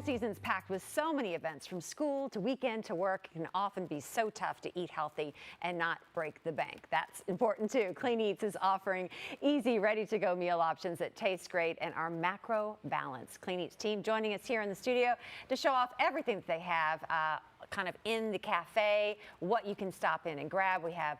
Season's packed with so many events from school to weekend to work. It can often be so tough to eat healthy and not break the bank. That's important too. Clean Eatz is offering easy, ready-to-go meal options that taste great and are macro balanced. Clean Eatz team joining us here in the studio to show off everything that they have kind of in the cafe, what you can stop in and grab. We have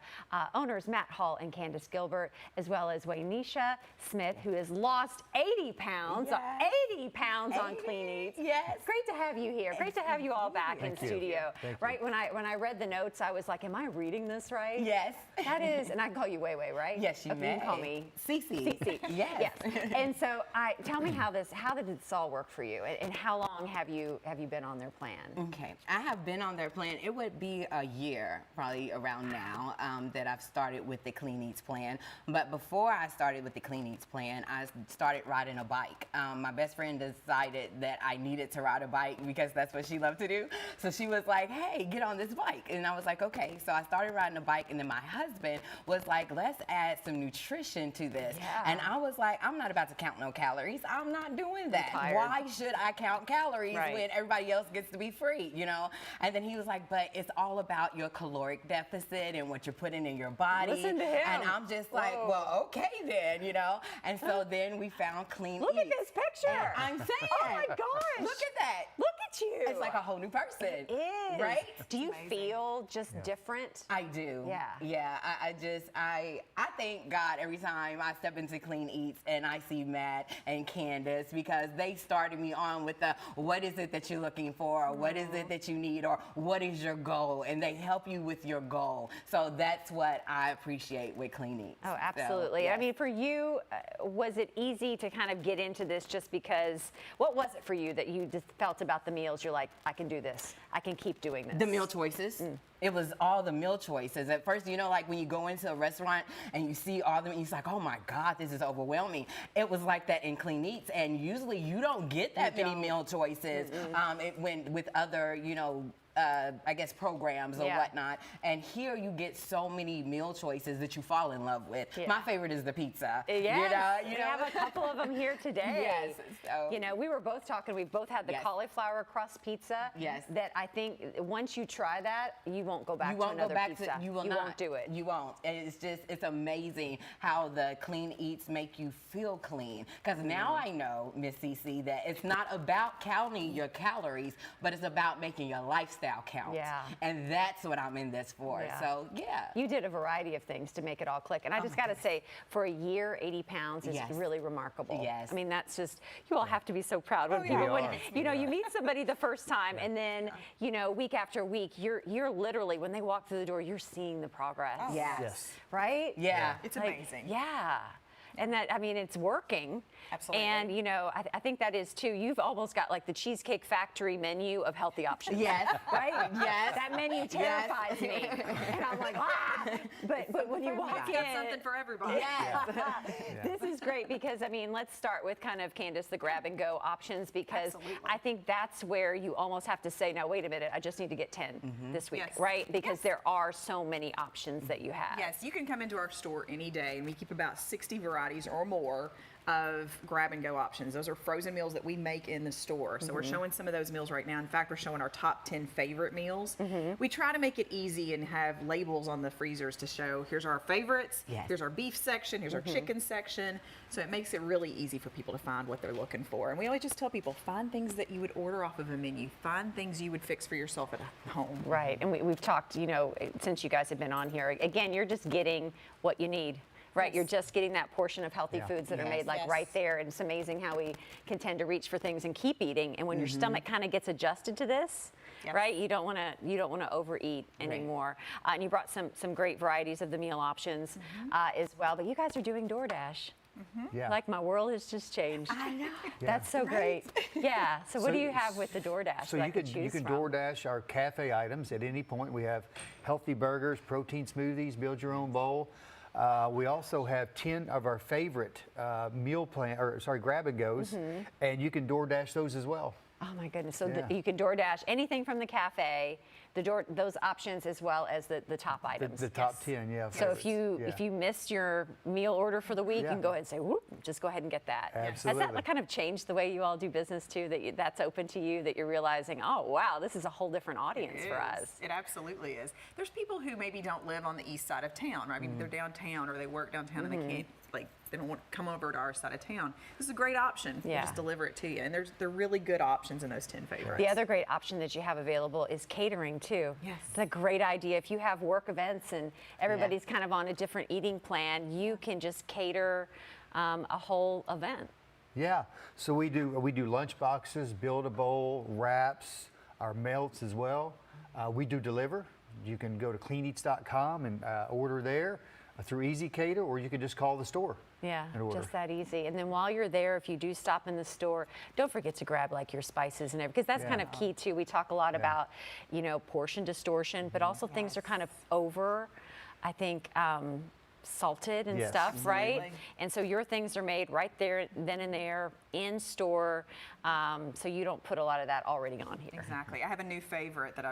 owners Matt Hall and Candace Gilbert, as well as Waynisha Smith, who has lost 80 pounds, Yes. 80 pounds on Clean Eatz. Yes. Great to have you here. Great to have you all back in studio. Right, when I read the notes, I was like, am I reading this right? Yes. That is, and I can call you Way, right? Yes, you Okay, may. You can call me Cece. Cece. Yes. And so tell me how did this all work for you, and how long have you been on their plan? Okay, I have been on their plan. It would be a year, probably around now, that I've started with the Clean Eatz plan. But before I started with the Clean Eatz plan, I started riding a bike. My best friend decided that I needed to ride a bike because that's what she loved to do. So she was like, hey, get on this bike. And I was like, okay. So I started riding a bike, and then my husband was like, let's add some nutrition to this. Yeah. And I was like, I'm not about to count no calories. I'm not doing that. Why should I count calories when everybody else gets to be free, you know? And then he was like, but it's all about your caloric deficit and what you're putting in your body. Listen to him. And I'm just like, well, okay then, you know? And so then we found Clean Eatz. Look at this picture. And I'm saying. Oh my gosh. Look at that. Look at you. It's like a whole new person. It is. Right? Do you feel just different? I do. Yeah. Yeah. I thank God every time I step into Clean Eatz and I see Matt and Candace, because they started me on with the what is it that you're looking for, or what is it that you need, or what is your goal, and they help you with your goal. So that's what I appreciate with Clean Eatz. Oh, absolutely. So, yes. I mean, for you, was it easy to kind of get into this just because, what was it for you that you just felt about the meals? You're like, I can do this. I can keep doing this. The meal choices. It was all the meal choices. At first, you know, like when you go into a restaurant and you see all them, you're like, oh my God, this is overwhelming. It was like that in Clean Eatz, and usually you don't get that many meal choices with other, you know, I guess programs or whatnot. And here you get so many meal choices that you fall in love with. Yeah. My favorite is the pizza. Yes. You know? We have a couple of them here today. Yes. So. You know, we were both talking, we both had the cauliflower crust pizza. Yes. That I think once you try that, you won't go back to another pizza. You won't do it. You won't. And it's amazing how the Clean Eatz make you feel clean. Because now I know, Miss Cece, that it's not about counting your calories, but it's about making your lifestyle count. Yeah. And that's what I'm in this for. Yeah. So, yeah. You did a variety of things to make it all click. And I just got to say, for a year, 80 pounds is really remarkable. Yes. I mean, that's just, you all have to be so proud when people, you know, you meet somebody the first time and then, you know, week after week, you're literally, when they walk through the door, you're seeing the progress. Oh. Yes. Right? Yeah. It's amazing. Yeah. And that, I mean, it's working. Absolutely. And, you know, I think that is too. You've almost got like the Cheesecake Factory menu of healthy options. Yes. Right? Yes. That menu terrifies me. And I'm like, ah! But when you walk in. Got something for everybody. Yes. This is great because, I mean, let's start with kind of, Candace, the grab and go options, because Absolutely. I think that's where you almost have to say, now, wait a minute, I just need to get 10 this week, right? Because there are so many options that you have. Yes, you can come into our store any day, and we keep about 60 varieties or more of grab and go options. Those are frozen meals that we make in the store. So we're showing some of those meals right now. In fact, we're showing our top 10 favorite meals. We try to make it easy and have labels on the freezers to show, here's our favorites, here's our beef section, here's our chicken section. So it makes it really easy for people to find what they're looking for. And we always just tell people, find things that you would order off of a menu. Find things you would fix for yourself at home. Right, and we've talked, you know, since you guys have been on here, again, you're just getting what you need. Right, you're just getting that portion of healthy foods that are made like right there, and it's amazing how we can tend to reach for things and keep eating. And when your stomach kind of gets adjusted to this, right, you don't want to overeat anymore. And you brought some great varieties of the meal options as well. But you guys are doing DoorDash. Like my world has just changed. I know. That's so great. Yeah. So what do you have with the DoorDash? So you can DoorDash our cafe items at any point. We have healthy burgers, protein smoothies, build your own bowl. We also have 10 of our favorite grab and goes, and you can DoorDash those as well. Oh my goodness! So Yeah. you can DoorDash anything from the cafe, those options as well as the top items. The top 10, yeah. So if favorites. you missed your meal order for the week, you Yeah. can go ahead and say, whoop, just go ahead and get that. Absolutely. Has that kind of changed the way you all do business too? That's open to you, that you're realizing, oh wow, this is a whole different audience for us. It absolutely is. There's people who maybe don't live on the east side of town, right? Maybe they're downtown or they work downtown and they can't, they don't want to come over to our side of town. This is a great option. We'll Yeah. just deliver it to you. And they're really good options in those 10 favorites. The other great option that you have available is catering too. Yes. It's a great idea. If you have work events and everybody's kind of on a different eating plan, you can just cater a whole event. Yeah, so we do lunch boxes, build-a-bowl, wraps, our melts as well. We do deliver. You can go to cleaneats.com and order there through Easy Cater, or you can just call the store. Yeah, and order. just that easy. And then while you're there, if you do stop in the store, don't forget to grab like your spices and everything, because that's kind of key too. We talk a lot about, portion distortion, but also things are kind of over, I think, salted and Yes. stuff, right? Absolutely. And so your things are made right there, then and there, in store, so you don't put a lot of that already on here. Exactly. I have a new favorite that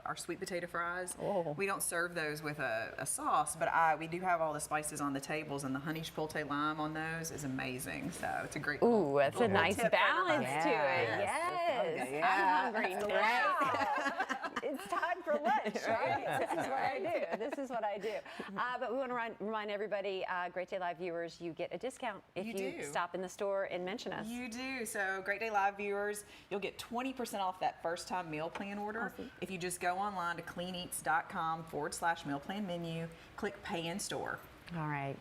our sweet potato fries. Oh. We don't serve those with a sauce, but we do have all the spices on the tables, and the honey chipotle lime on those is amazing. So it's a great. Ooh, that's a little nice tip for balance everybody. to it. Yes. Yes. Yeah. I'm hungry now. It's time for lunch, right? This is what I do. This is what I do. But we want to remind everybody, Great Day Live viewers, you get a discount if You you do. stop in the store and mention us. You do. So Great Day Live viewers, you'll get 20% off that first time meal plan order. If you just go online to cleaneats.com/meal plan menu, click pay in store. All right.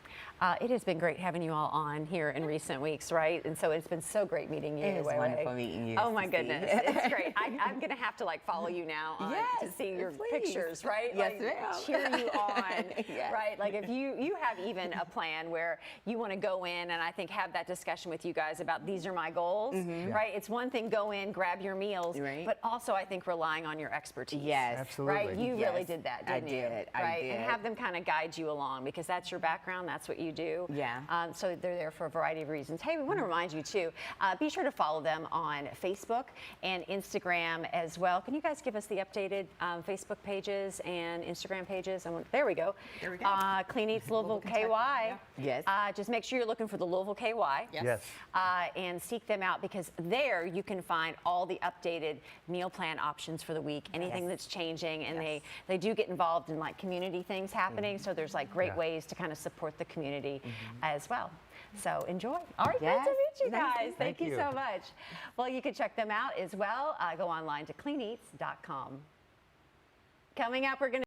It has been great having you all on here in recent weeks, right? And so it's been so great meeting you. It was Wei Wei. wonderful meeting you, Oh my Steve. goodness, it's great. I'm going to have to follow you now on, to Yes, see your please. pictures, right? Yes, ma'am. Cheer you on, Yes. right? Like if you have even a plan where you want to go in and I think have that discussion with you guys about these are my goals, right? It's one thing, go in, grab your meals, Right. but also I think relying on your expertise. Yes. Absolutely. Right, you Yes, really did that, I didn't you? did, I Right, and did. have them kind of guide you along because that's your background, that's what you do. Yeah. So they're there for a variety of reasons. Hey, we want to remind you too, be sure to follow them on Facebook and Instagram as well. Can you guys give us the updated Facebook pages and Instagram pages? There we go. There we go. Clean Eats Louisville Kentucky, KY. yeah. Yes. Just make sure you're looking for the Louisville KY. Yes. And seek them out because there you can find all the updated meal plan options for the week, anything Yes. that's changing, and they do get involved in community things happening, so there's great Yeah. ways to kind of support the community as well. So enjoy. All right, Yes. great to meet you Nice to guys. meet Thank you you. so much. Well, you can check them out as well. Go online to cleaneats.com. Coming up, we're going to